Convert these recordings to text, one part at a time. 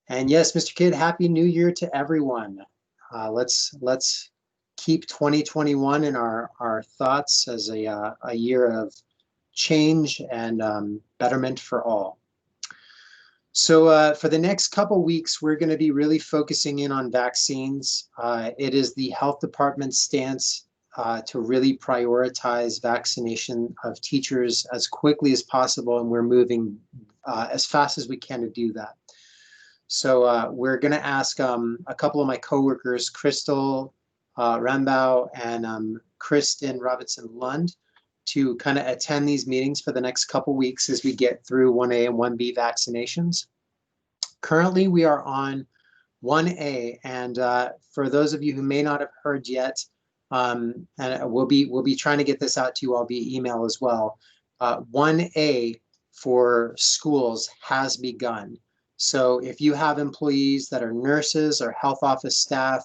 And yes, Mr. Kidd, Happy New Year to everyone. Let's keep 2021 in our thoughts as a year of change and betterment for all. So for the next couple weeks, we're going to be really focusing in on vaccines. It is the health department's stance to really prioritize vaccination of teachers as quickly as possible, and we're moving as fast as we can to do that. So we're going to ask a couple of my coworkers, Crystal Rambau and Kristen Robinson Lund, to kind of attend these meetings for the next couple weeks as we get through 1A and 1B vaccinations. Currently, we are on 1A, and for those of you who may not have heard yet, and we'll be trying to get this out to you all via email as well. 1A for schools has begun. So if you have employees that are nurses or health office staff,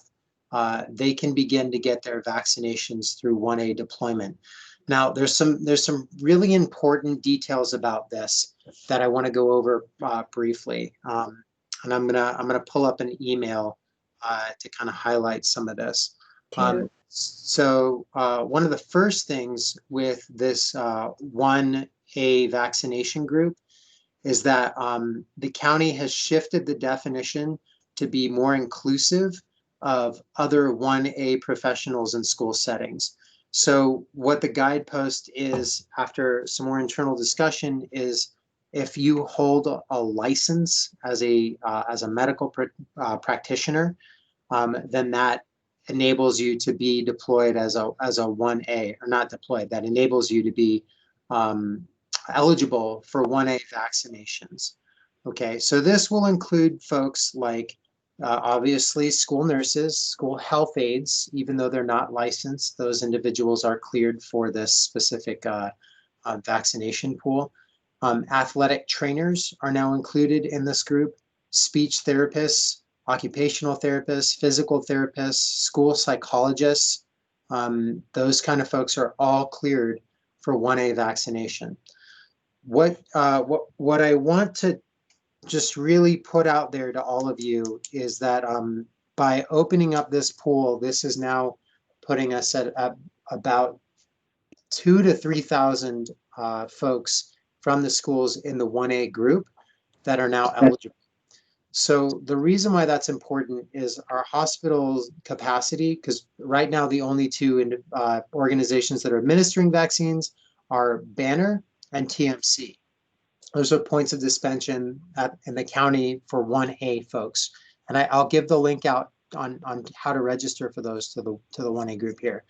they can begin to get their vaccinations through 1A deployment. Now, there's some really important details about this that I want to go over briefly, and I'm gonna pull up an email to kind of highlight some of this. So one of the first things with this 1A vaccination group is that the county has shifted the definition to be more inclusive of other 1A professionals in school settings. So what the guidepost is, after some more internal discussion, is if you hold a license as a medical practitioner, then that enables you to be deployed as a 1A, or not deployed, that enables you to be eligible for 1A vaccinations. Okay, so this will include folks like obviously school nurses, school health aides, even though they're not licensed, those individuals are cleared for this specific vaccination pool. Athletic trainers are now included in this group, speech therapists, occupational therapists, physical therapists, school psychologists. Those kind of folks are all cleared for 1A vaccination. What I want to just really put out there to all of you is that by opening up this pool, this is now putting us at about 2,000 to 3,000 folks from the schools in the 1A group that are now eligible. So the reason why that's important is our hospital's capacity, because right now the only two organizations that are administering vaccines are Banner and TMC. Those are points of dispensation in the county for 1A folks. And I'll give the link out on how to register for those to the 1A group here.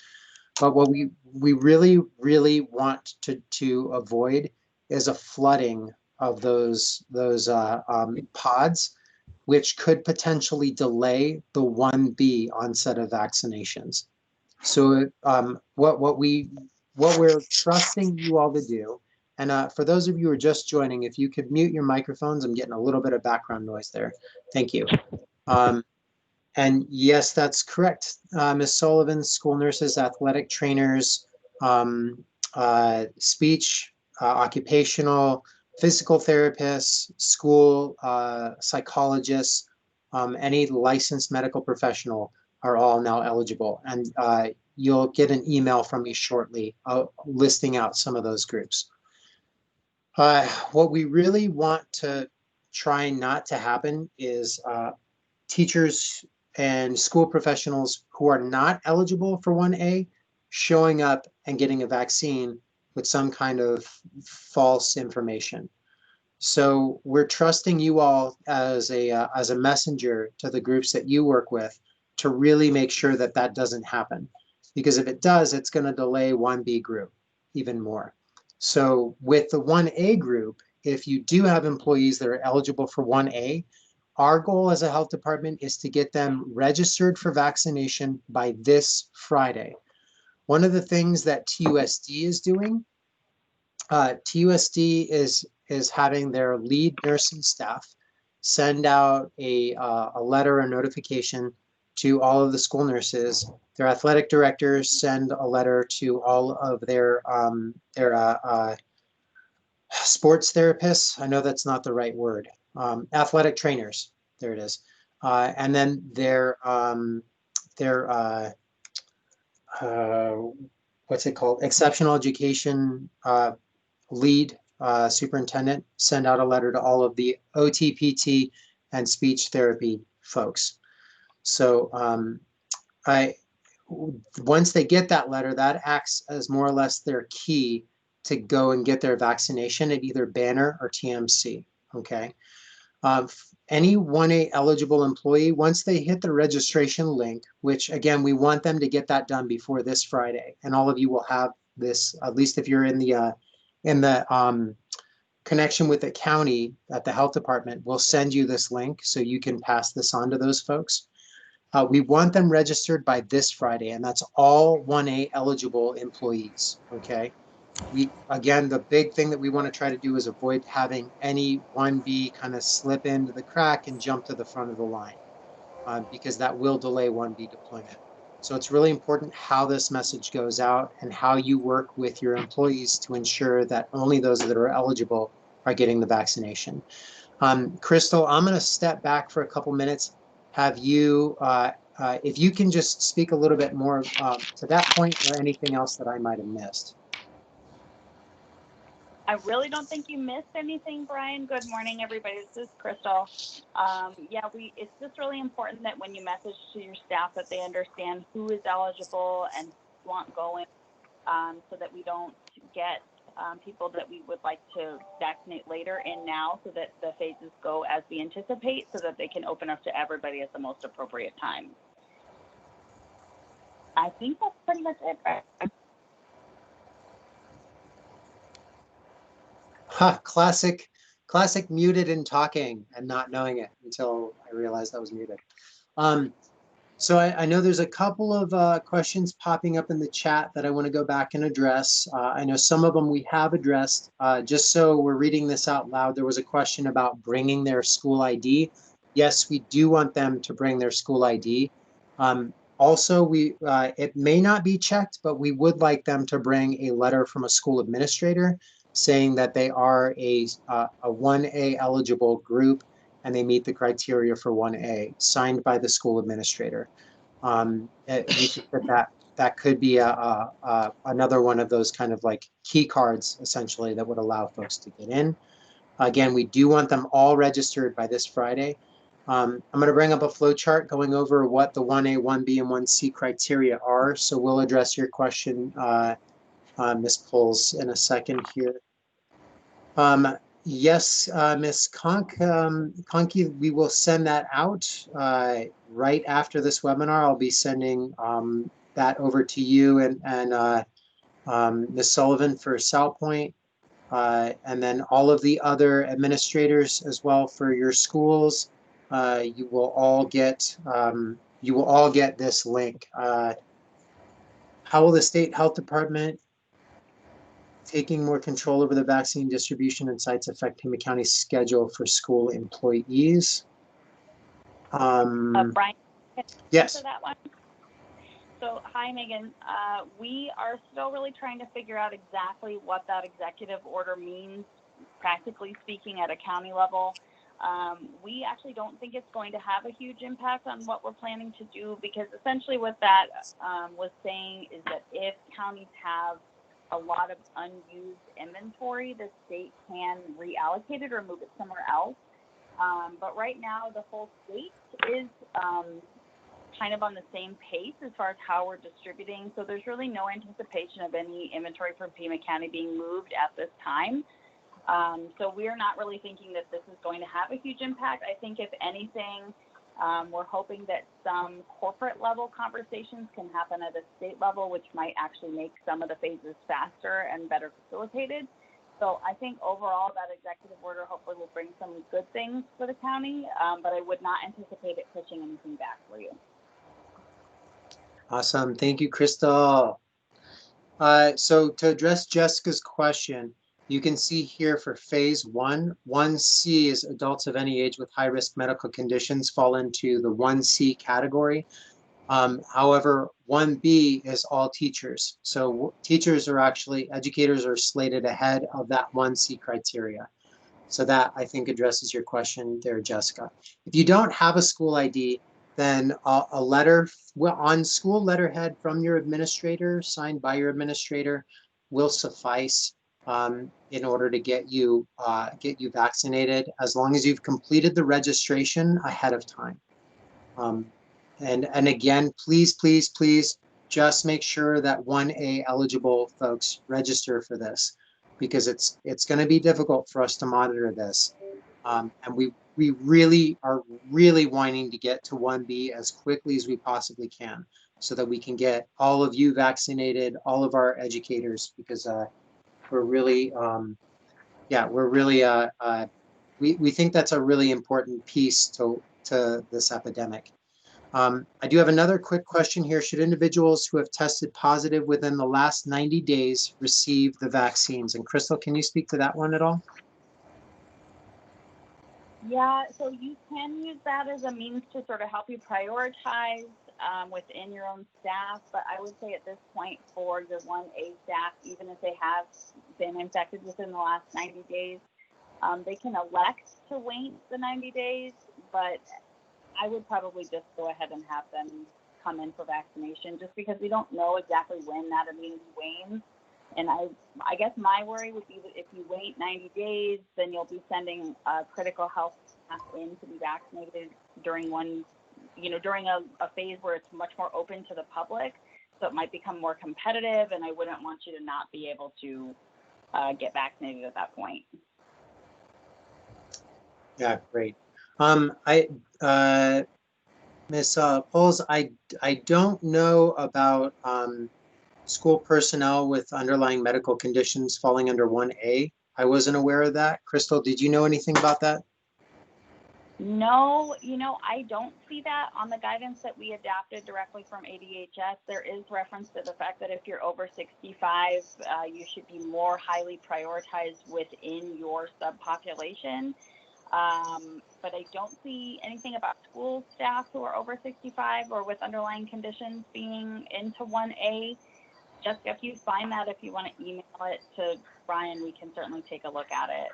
But what we really, really want to avoid is a flooding of those pods, which could potentially delay the 1B onset of vaccinations. So what we're trusting you all to do, and for those of you who are just joining, if you could mute your microphones, I'm getting a little bit of background noise there. Thank you. And yes, that's correct. Ms. Sullivan, school nurses, athletic trainers, speech, occupational, physical therapists, school psychologists, any licensed medical professional are all now eligible. And you'll get an email from me shortly listing out some of those groups. What we really want to try not to happen is teachers and school professionals who are not eligible for 1A showing up and getting a vaccine with some kind of false information. So we're trusting you all as a messenger to the groups that you work with to really make sure that that doesn't happen. Because if it does, it's going to delay 1B group even more. So with the 1A group, if you do have employees that are eligible for 1A, our goal as a health department is to get them registered for vaccination by this Friday. One of the things that TUSD is doing, TUSD is having their lead nursing staff send out a letter or notification to all of the school nurses. Their athletic directors send a letter to all of their sports therapists. I know that's not the right word. Athletic trainers. there it is. And then their what's it called? Exceptional education lead superintendent send out a letter to all of the OTPT and speech therapy folks. So once they get that letter, that acts as more or less their key to go and get their vaccination at either Banner or TMC, okay? Any 1A eligible employee, once they hit the registration link, which again, we want them to get that done before this Friday, and all of you will have this, at least if you're in the connection with the county at the health department, we'll send you this link so you can pass this on to those folks. We want them registered by this Friday, and that's all 1A eligible employees, okay? Again, the big thing that we want to try to do is avoid having any 1B kind of slip into the crack and jump to the front of the line, because that will delay 1B deployment. So it's really important how this message goes out and how you work with your employees to ensure that only those that are eligible are getting the vaccination. Crystal, I'm going to step back for a couple minutes. Have you, if you can just speak a little bit more to that point, or anything else that I might have missed. I really don't think you missed anything, Brian. Good morning, everybody. This is Crystal. Yeah, it's just really important that when you message to your staff that they understand who is eligible and want going, so that we don't get people that we would like to vaccinate later in now, so that the phases go as we anticipate, so that they can open up to everybody at the most appropriate time. I think that's pretty much it, Brian. Classic muted and talking and not knowing it until I realized I was muted. So I know there's a couple of questions popping up in the chat that I want to go back and address. I know some of them we have addressed. Just so we're reading this out loud, there was a question about bringing their school ID. Yes, we do want them to bring their school ID. Also, it may not be checked, but we would like them to bring a letter from a school administrator saying that they are a 1A eligible group and they meet the criteria for 1A, signed by the school administrator. We think that could be another one of those kind of like key cards, essentially, that would allow folks to get in. Again, we do want them all registered by this Friday. I'm going to bring up a flow chart going over what the 1A, 1B, and 1C criteria are. So we'll address your question, Ms. Pulls, in a second here. Yes, Ms. Conky, we will send that out right after this webinar. I'll be sending that over to you and Ms. Sullivan for South Point, and then all of the other administrators as well for your schools. You will all get this link. How will the state health department taking more control over the vaccine distribution and sites affect Pima County's schedule for school employees? Brian, can yes. answer that one? So, hi, Megan. We are still really trying to figure out exactly what that executive order means, practically speaking, at a county level. We actually don't think it's going to have a huge impact on what we're planning to do, because essentially what that was saying is that if counties have a lot of unused inventory, the state can reallocate it or move it somewhere else. But right now, the whole state is kind of on the same pace as far as how we're distributing. So there's really no anticipation of any inventory from Pima County being moved at this time. So we're not really thinking that this is going to have a huge impact. I think if anything, we're hoping that some corporate level conversations can happen at a state level, which might actually make some of the phases faster and better facilitated. So I think overall that executive order hopefully will bring some good things for the county, but I would not anticipate it pushing anything back for you. Awesome. Thank you, Crystal. So to address Jessica's question, you can see here for phase 1C is adults of any age with high-risk medical conditions fall into the 1C category. However, 1B is all teachers. So teachers are actually, educators are slated ahead of that 1C criteria. So that, I think, addresses your question there, Jessica. If you don't have a school ID, then a letter on school letterhead from your administrator, signed by your administrator, will suffice in order to get you vaccinated, as long as you've completed the registration ahead of time. And again, please, please, please, just make sure that 1A eligible folks register for this, because it's going to be difficult for us to monitor this. And we really are really wanting to get to 1B as quickly as we possibly can, so that we can get all of you vaccinated, all of our educators, because we're really, we think that's a really important piece to this epidemic. I do have another quick question here. Should individuals who have tested positive within the last 90 days receive the vaccines? And Crystal, can you speak to that one at all? Yeah, so you can use that as a means to sort of help you prioritize within your own staff. But I would say at this point for your 1A staff, even if they have been infected within the last 90 days, they can elect to wait the 90 days, but I would probably just go ahead and have them come in for vaccination, just because we don't know exactly when that immunity wanes. And I guess my worry would be that if you wait 90 days, then you'll be sending critical health staff in to be vaccinated during during a phase where it's much more open to the public. So it might become more competitive, and I wouldn't want you to not be able to get vaccinated at that point. Yeah, great. Ms. Poles, I don't know about school personnel with underlying medical conditions falling under 1A. I wasn't aware of that. Crystal, did you know anything about that? No, I don't see that on the guidance that we adapted directly from ADHS. There is reference to the fact that if you're over 65, you should be more highly prioritized within your subpopulation. But I don't see anything about school staff who are over 65 or with underlying conditions being into 1A. Just if you find that, if you want to email it to Brian, we can certainly take a look at it.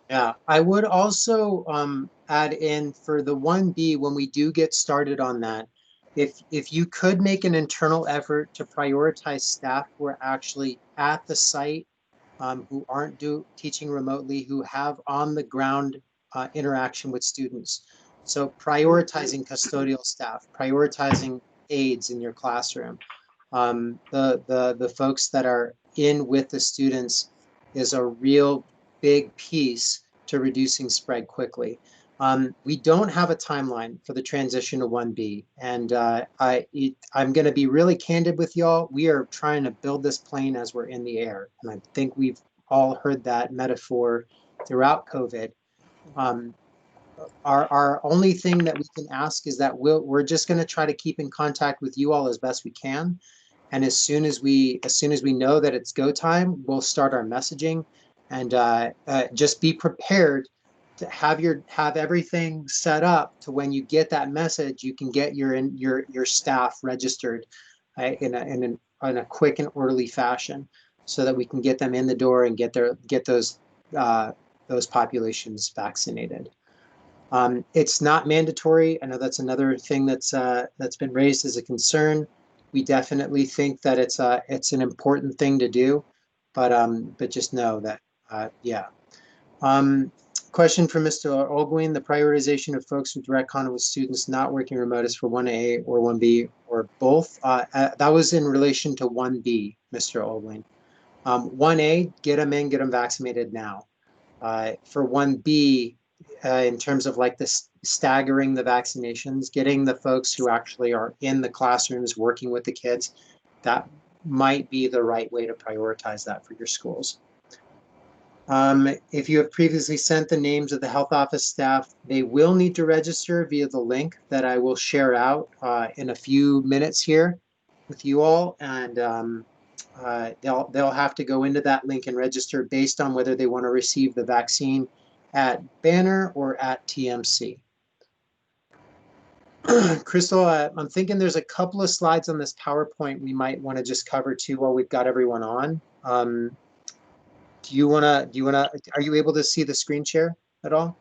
Yeah, I would also add in for the 1B, when we do get started on that, if you could make an internal effort to prioritize staff who are actually at the site, who aren't teaching remotely, who have on the ground interaction with students. So prioritizing custodial staff, prioritizing aides in your classroom, the folks that are in with the students is a real big piece to reducing spread quickly. We don't have a timeline for the transition to 1B, and I'm going to be really candid with y'all. We are trying to build this plane as we're in the air, and I think we've all heard that metaphor throughout COVID. Our only thing that we can ask is that we're just going to try to keep in contact with you all as best we can, and as soon as we know that it's go time, we'll start our messaging. And just be prepared to have everything set up to when you get that message, you can get your staff registered in a quick and orderly fashion, so that we can get them in the door and get those populations vaccinated. It's not mandatory. I know that's another thing that's been raised as a concern. We definitely think that it's an important thing to do, but just know that. Yeah. Question from Mr. Olguin: the prioritization of folks with direct contact with students not working remote is for 1A or 1B or both? That was in relation to 1B, Mr. Olguin. 1A, get them in, get them vaccinated now. For 1B, in terms of like this staggering the vaccinations, getting the folks who actually are in the classrooms working with the kids, that might be the right way to prioritize that for your schools. If you have previously sent the names of the health office staff, they will need to register via the link that I will share out in a few minutes here with you all, and they'll have to go into that link and register based on whether they want to receive the vaccine at Banner or at TMC. Crystal, I'm thinking there's a couple of slides on this PowerPoint we might want to just cover too while we've got everyone on. are you able to see the screen share at all?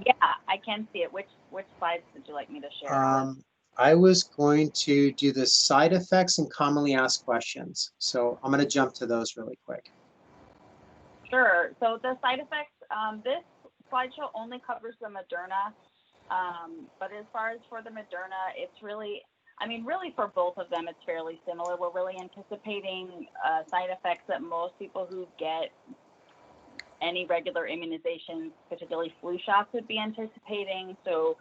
Yeah, I can see it. Which slides did you like me to share? I was going to do the side effects and commonly asked questions. So I'm going to jump to those really quick. Sure. So the side effects, this slideshow only covers the Moderna. But as far as for the Moderna, it's really, I mean, really for both of them, it's fairly similar. We're really anticipating side effects that most people who get any regular immunizations, particularly flu shots, would be anticipating. So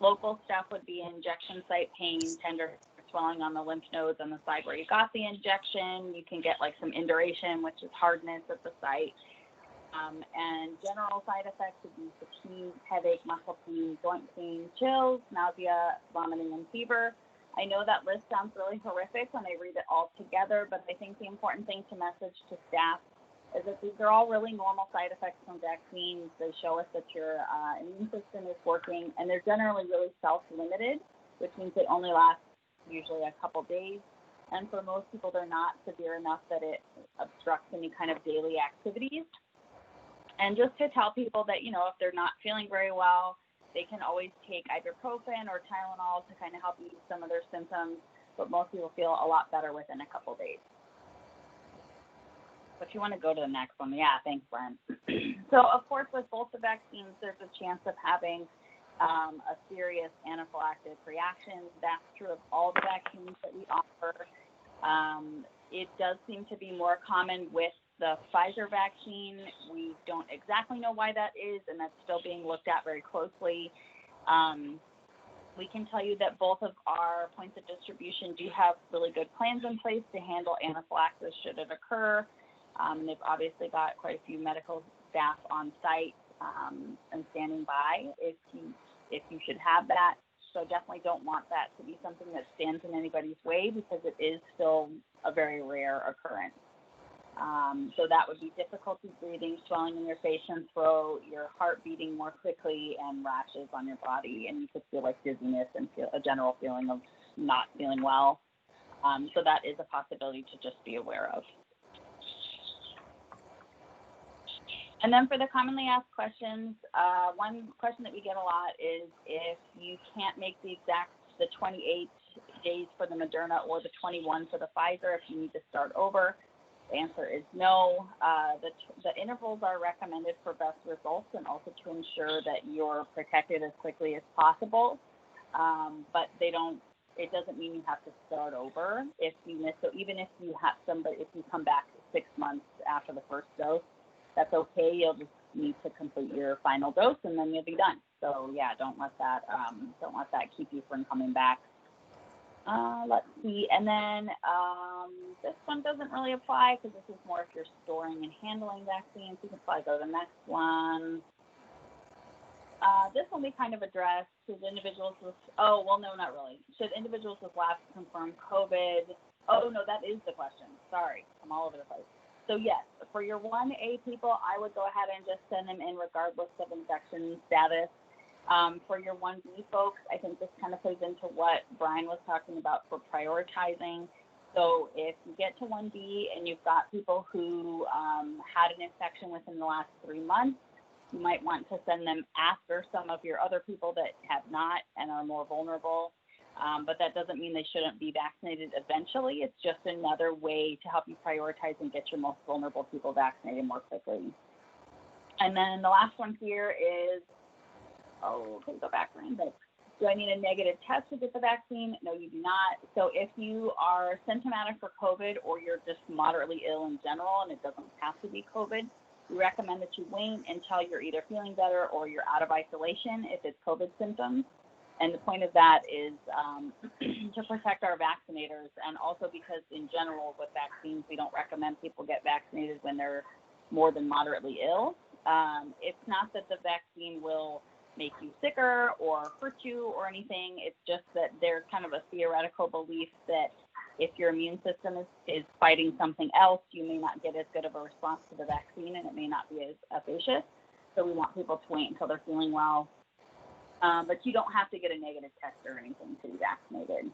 local stuff would be injection site pain, tender swelling on the lymph nodes on the side where you got the injection. You can get like some induration, which is hardness at the site. And general side effects would be fatigue, headache, muscle pain, joint pain, chills, nausea, vomiting, and fever. I know that list sounds really horrific when I read it all together, but I think the important thing to message to staff is that these are all really normal side effects from vaccines. They show us that your immune system is working, and they're generally really self-limited, which means they only last usually a couple days. And for most people, they're not severe enough that it obstructs any kind of daily activities. And just to tell people that, you know, if they're not feeling very well, they can always take ibuprofen or Tylenol to kind of help ease some of their symptoms, but most people feel a lot better within a couple days. If you want to go to the next one. Yeah, thanks, Brent. So, of course, with both the vaccines, there's a chance of having a serious anaphylactic reaction. That's true of all the vaccines that we offer. It does seem to be more common with the Pfizer vaccine. We don't exactly know why that is, and that's still being looked at very closely. We can tell you that both of our points of distribution do have really good plans in place to handle anaphylaxis should it occur. They've obviously got quite a few medical staff on site and standing by if you should have that. So definitely don't want that to be something that stands in anybody's way, because it is still a very rare occurrence. So that would be difficulty breathing, swelling in your face and throat, your heart beating more quickly, and rashes on your body. And you could feel like dizziness and feel a general feeling of not feeling well. So that is a possibility to just be aware of. And then for the commonly asked questions, one question that we get a lot is if you can't make the 28 days for the Moderna or the 21 for the Pfizer, if you need to start over. The answer is no. The intervals are recommended for best results and also to ensure that you're protected as quickly as possible. But it doesn't mean you have to start over if you miss. So even if you come back 6 months after the first dose, that's okay. You'll just need to complete your final dose and then you'll be done. So yeah, don't let that keep you from coming back. Let's see, and then this one doesn't really apply because this is more if you're storing and handling vaccines. You can probably go to the next one. This will be kind of addressed. Should individuals with, no, not really. Should individuals with labs confirm COVID? Oh, no, that is the question. Sorry, I'm all over the place. So yes, for your 1A people, I would go ahead and just send them in regardless of infection status. For your 1B folks, I think this kind of plays into what Brian was talking about for prioritizing. So if you get to 1B and you've got people who had an infection within the last 3 months, you might want to send them after some of your other people that have not and are more vulnerable. But that doesn't mean they shouldn't be vaccinated eventually. It's just another way to help you prioritize and get your most vulnerable people vaccinated more quickly. And then the last one here is, go back, Ryan. Do I need a negative test to get the vaccine? No, you do not. So if you are symptomatic for COVID or you're just moderately ill in general, and it doesn't have to be COVID, we recommend that you wait until you're either feeling better or you're out of isolation if it's COVID symptoms. And the point of that is to protect our vaccinators, and also because in general with vaccines, we don't recommend people get vaccinated when they're more than moderately ill. It's not that the vaccine will make you sicker or hurt you or anything. It's just that there's kind of a theoretical belief that if your immune system is fighting something else, you may not get as good of a response to the vaccine and it may not be as efficacious. So we want people to wait until they're feeling well. But you don't have to get a negative test or anything to be vaccinated.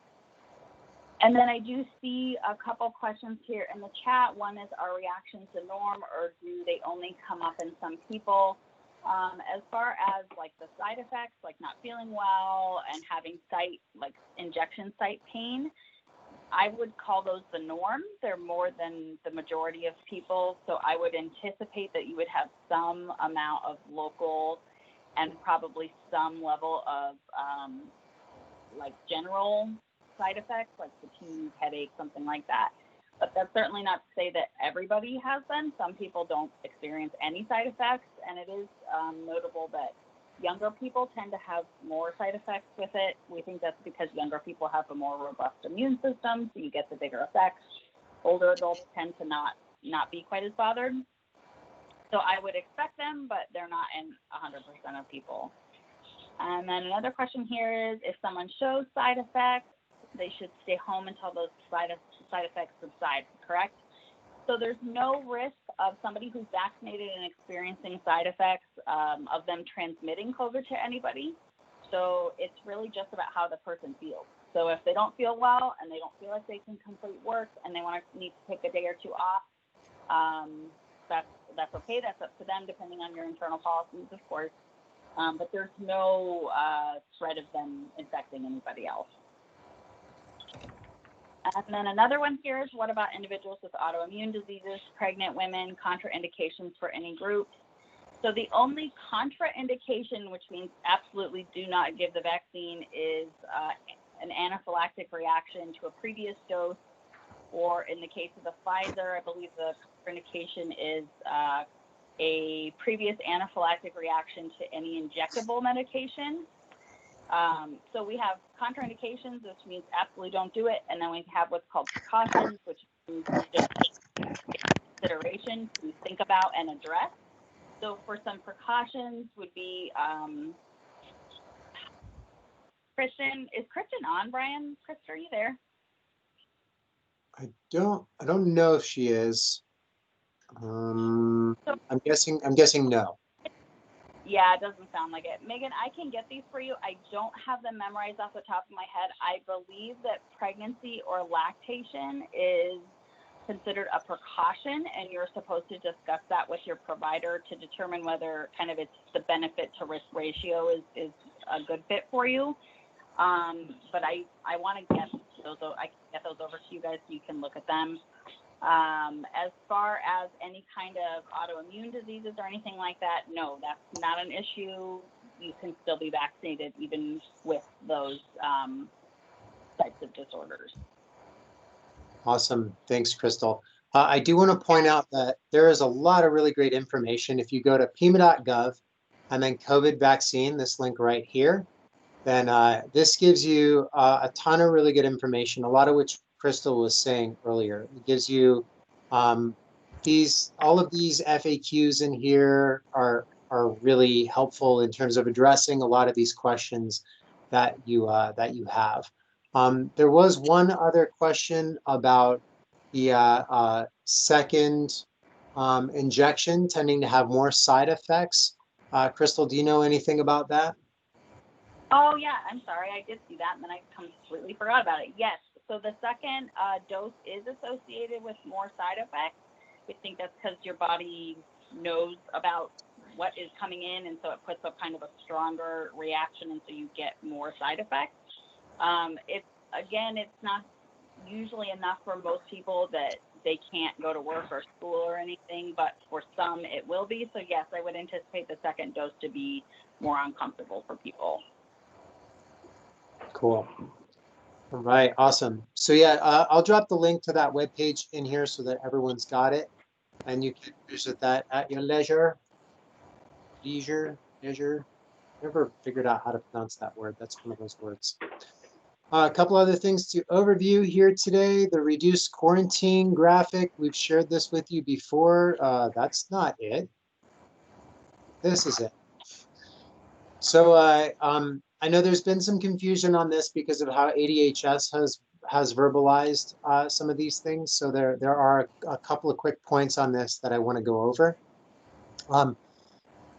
And then I do see a couple questions here in the chat. One is, are reactions the norm, or do they only come up in some people? As far as like the side effects, like not feeling well and having injection site pain, I would call those the norm. They're more than the majority of people. So I would anticipate that you would have some amount of local and probably some level of like general side effects, like fatigue, headache, something like that. But that's certainly not to say that everybody has them. Some people don't experience any side effects, and it is notable that younger people tend to have more side effects with it. We think that's because younger people have a more robust immune system, so you get the bigger effects. Older adults tend to not be quite as bothered. So I would expect them, but they're not in 100% of people. And then another question here is, if someone shows side effects, they should stay home until those side effects subside, correct? So there's no risk of somebody who's vaccinated and experiencing side effects of them transmitting COVID to anybody. So it's really just about how the person feels. So if they don't feel well and they don't feel like they can complete work and they need to take a day or two off, that's okay. That's up to them, depending on your internal policies, of course. But there's no threat of them infecting anybody else. And then another one here is, what about individuals with autoimmune diseases, pregnant women, contraindications for any groups? So the only contraindication, which means absolutely do not give the vaccine, is an anaphylactic reaction to a previous dose, or in the case of the Pfizer, I believe the contraindication is a previous anaphylactic reaction to any injectable medication. So we have contraindications, which means absolutely don't do it, and then we have what's called precautions, which means just consideration to think about and address. So for some precautions would be, Kristen, is Kristen on, Brian? Kristen, are you there? I don't know if she is. I'm guessing no. Yeah, it doesn't sound like it. Megan, I can get these for you. I don't have them memorized off the top of my head. I believe that pregnancy or lactation is considered a precaution, and you're supposed to discuss that with your provider to determine whether kind of it's the benefit to risk ratio is a good fit for you. But I want to get those. I can get those over to you guys so you can look at them. As far as any kind of autoimmune diseases or anything like that, no, that's not an issue. You can still be vaccinated even with those types of disorders. Awesome. Thanks, Crystal. I do want to point out that there is a lot of really great information. If you go to pima.gov and then COVID vaccine, this link right here, then this gives you a ton of really good information, a lot of which Crystal was saying earlier. It gives you all of these FAQs in here are really helpful in terms of addressing a lot of these questions that you have. There was one other question about the second injection tending to have more side effects. Crystal, do you know anything about that? Oh, yeah, I'm sorry. I did see that, and then I completely forgot about it. Yes, so the second dose is associated with more side effects. We think that's because your body knows about what is coming in, and so it puts up kind of a stronger reaction, and so you get more side effects. It's not usually enough for most people that they can't go to work or school or anything, but for some it will be. So yes, I would anticipate the second dose to be more uncomfortable for people. Cool. All right, awesome. So yeah, I'll drop the link to that webpage in here so that everyone's got it, and you can visit that at your leisure. Never figured out how to pronounce that word. That's one of those words. A couple other things to overview here today. The reduced quarantine graphic. We've shared this with you before. That's not it. This is it. So I know there's been some confusion on this because of how ADHS has verbalized some of these things. So there are a couple of quick points on this that I want to go over.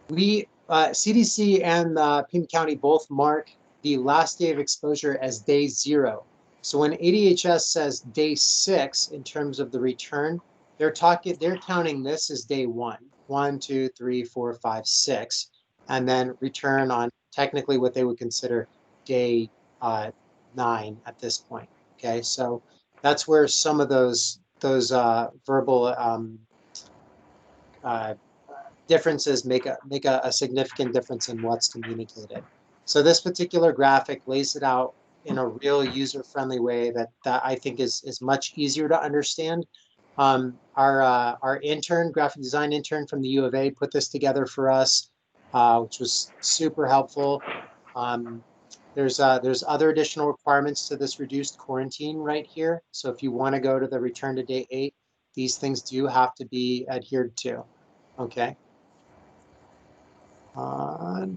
CDC and Pima County both mark the last day of exposure as day 0. So when ADHS says day 6 in terms of the return, they're counting this as day 1, 1, 2, 3, 4, 5, 6, and then return on technically what they would consider day 9 at this point. Okay, so that's where some of those verbal differences make a significant difference in what's communicated. So this particular graphic lays it out in a real user-friendly way that I think is much easier to understand. Our intern, graphic design intern from the U of A, put this together for us, which was super helpful. There's other additional requirements to this reduced quarantine right here. So if you want to go to the return to day 8, these things do have to be adhered to. Okay. And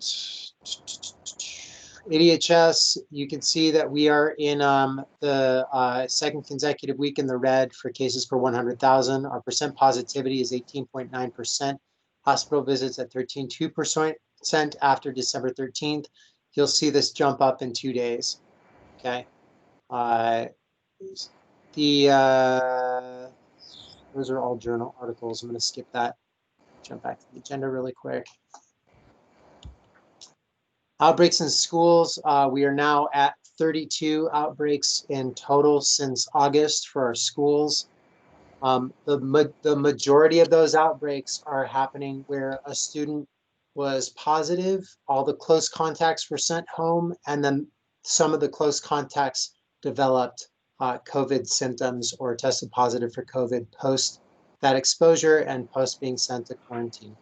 ADHS, you can see that we are in the second consecutive week in the red for cases per 100,000. Our percent positivity is 18.9%. Hospital visits at 13.2% after December 13th. You'll see this jump up in 2 days. Okay. Those are all journal articles. I'm going to skip that. Jump back to the agenda really quick. Outbreaks in schools, we are now at 32 outbreaks in total since August for our schools. The majority of those outbreaks are happening where a student was positive, all the close contacts were sent home, and then some of the close contacts developed COVID symptoms or tested positive for COVID post that exposure and post being sent to quarantine.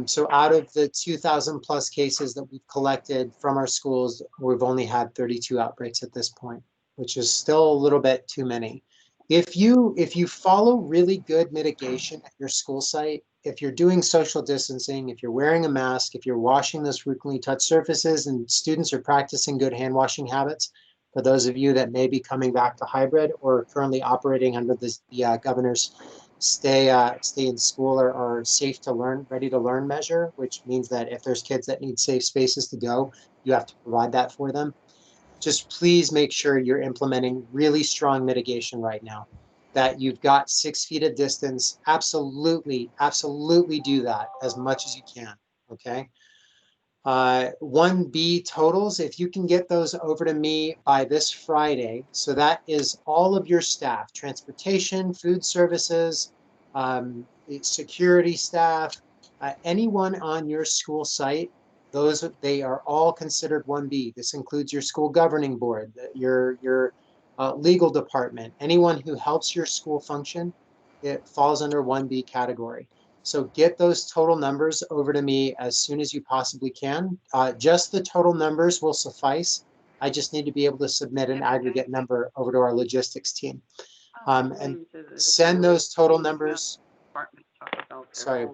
So out of the 2,000 plus cases that we've collected from our schools, we've only had 32 outbreaks at this point, which is still a little bit too many. If you follow really good mitigation at your school site, if you're doing social distancing, if you're wearing a mask, if you're washing those frequently touched surfaces, and students are practicing good hand washing habits, for those of you that may be coming back to hybrid or currently operating under the governor's stay in school or safe to learn, ready to learn measure, which means that if there's kids that need safe spaces to go, you have to provide that for them. Just please make sure you're implementing really strong mitigation right now, that you've got 6 feet of distance. Absolutely do that as much as you can, okay? 1B totals, if you can get those over to me by this Friday. So that is all of your staff, transportation, food services, security staff, anyone on your school site, they are all considered 1B. This includes your school governing board, your legal department, anyone who helps your school function, it falls under 1B category. So get those total numbers over to me as soon as you possibly can. Just the total numbers will suffice. I just need to be able to submit an aggregate number over to our logistics team. And send those total numbers. Sorry,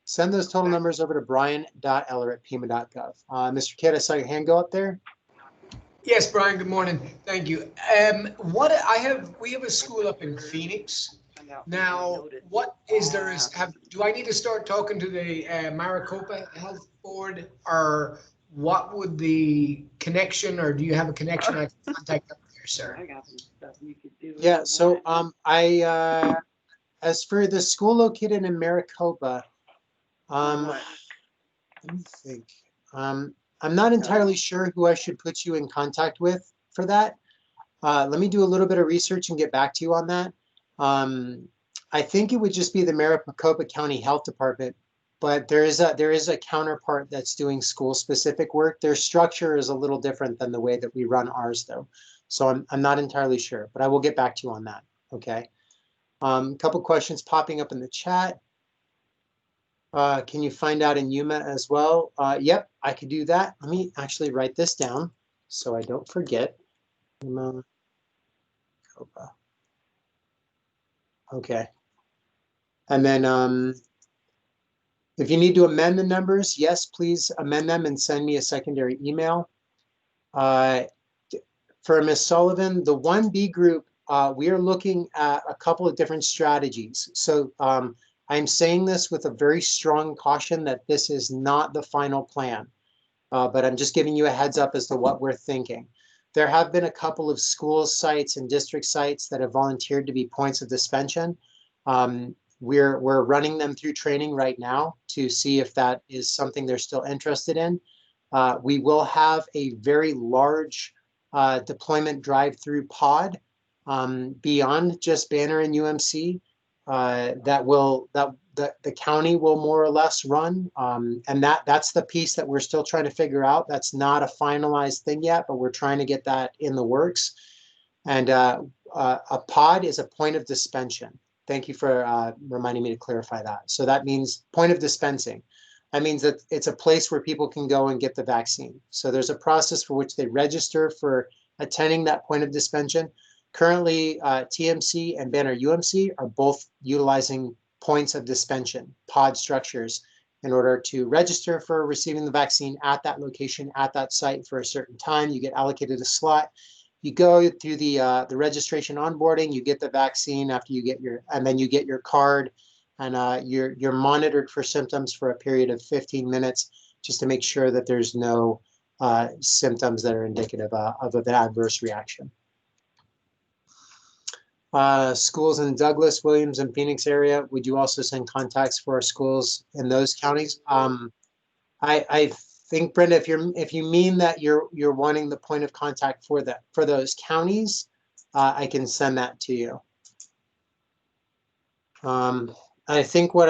send those total numbers over to brian.eller@pima.gov. Mr. Kidd, I saw your hand go up there. Yes, Brian, good morning. Thank you. We have a school up in Phoenix. Now, what is there is, do I need to start talking to the Maricopa Health Board, or what would the connection, or do you have a connection I can contact up there, sir? I got some stuff you could do. Yeah, so as for the school located in Maricopa, let me think. I'm not entirely sure who I should put you in contact with for that. Let me do a little bit of research and get back to you on that. I think it would just be the Maricopa County Health Department, but there is a counterpart that's doing school specific work. Their structure is a little different than the way that we run ours though. So I'm not entirely sure, but I will get back to you on that. Okay. A couple questions popping up in the chat. Can you find out in Yuma as well? Yep, I could do that. Let me actually write this down so I don't forget. Yuma, Copa. Okay. And then if you need to amend the numbers, yes, please amend them and send me a secondary email. For Ms. Sullivan, the 1B group, we are looking at a couple of different strategies. So I'm saying this with a very strong caution that this is not the final plan, but I'm just giving you a heads up as to what we're thinking. There have been a couple of school sites and district sites that have volunteered to be points of suspension. We're running them through training right now to see if that is something they're still interested in. We will have a very large deployment drive-through pod beyond just Banner and UMC that the county will more or less run. And that's the piece that we're still trying to figure out. That's not a finalized thing yet, but we're trying to get that in the works. And a pod is a point of dispensation. Thank you for reminding me to clarify that. So that means point of dispensing. That means that it's a place where people can go and get the vaccine. So there's a process for which they register for attending that point of dispensation. Currently, TMC and Banner UMC are both utilizing points of dispensation, pod structures, in order to register for receiving the vaccine at that location, at that site for a certain time. You get allocated a slot. You go through the registration onboarding, you get the vaccine after you get and then you get your card, and you're monitored for symptoms for a period of 15 minutes just to make sure that there's no symptoms that are indicative of an adverse reaction. Schools in Douglas, Williams, and Phoenix area, would you also send contacts for our schools in those counties? I think, Brenda, if you mean that you're wanting the point of contact for those counties, I can send that to you. I think what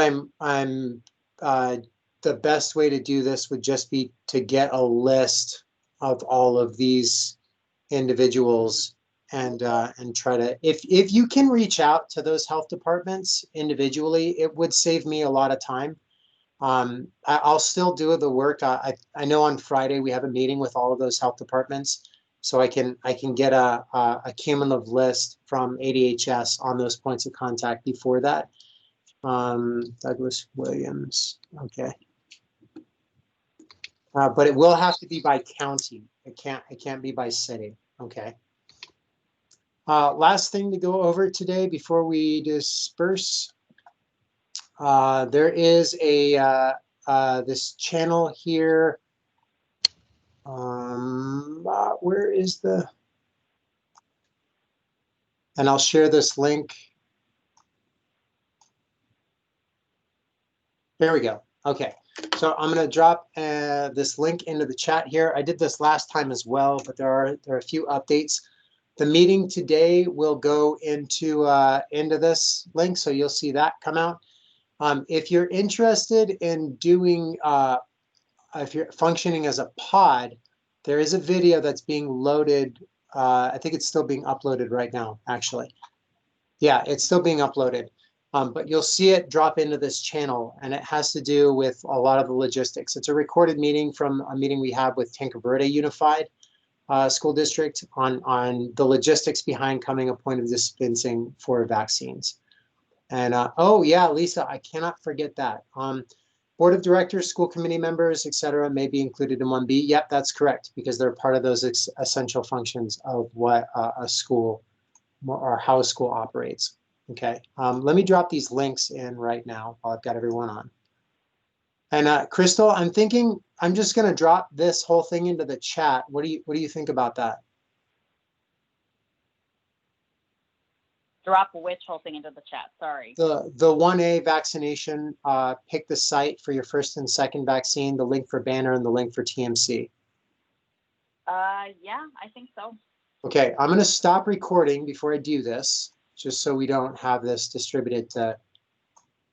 the best way to do this would just be to get a list of all of these individuals and try to, if you can reach out to those health departments individually, it would save me a lot of time. I'll still do the work. I know on Friday we have a meeting with all of those health departments, so I can get a cumulative list from ADHS on those points of contact before that. Douglas, Williams, okay. But it will have to be by county. It can't be by city. Okay. Last thing to go over today before we disperse. There is this channel here. Where is and I'll share this link. There we go. Okay. So I'm going to drop this link into the chat here. I did this last time as well, but there are a few updates. The meeting today will go into this link, so you'll see that come out. If you're interested in doing, if you're functioning as a pod, there is a video that's being loaded. I think it's still being uploaded right now, actually. Yeah, it's still being uploaded. But you'll see it drop into this channel, and it has to do with a lot of the logistics. It's a recorded meeting from a meeting we have with Tanque Verde Unified School District on the logistics behind coming a point of dispensing for vaccines. And oh yeah, Lisa, I cannot forget that. Board of directors, school committee members, etc., may be included in 1B. Yep, that's correct, because they're part of those essential functions of what a school or how a school operates. Okay, let me drop these links in right now while I've got everyone on. And Crystal, I'm thinking I'm just going to drop this whole thing into the chat. What do you think about that? Drop which whole thing into the chat? Sorry. The 1A vaccination. Pick the site for your first and second vaccine. The link for Banner and the link for TMC. Yeah, I think so. Okay, I'm going to stop recording before I do this, just so we don't have this distributed to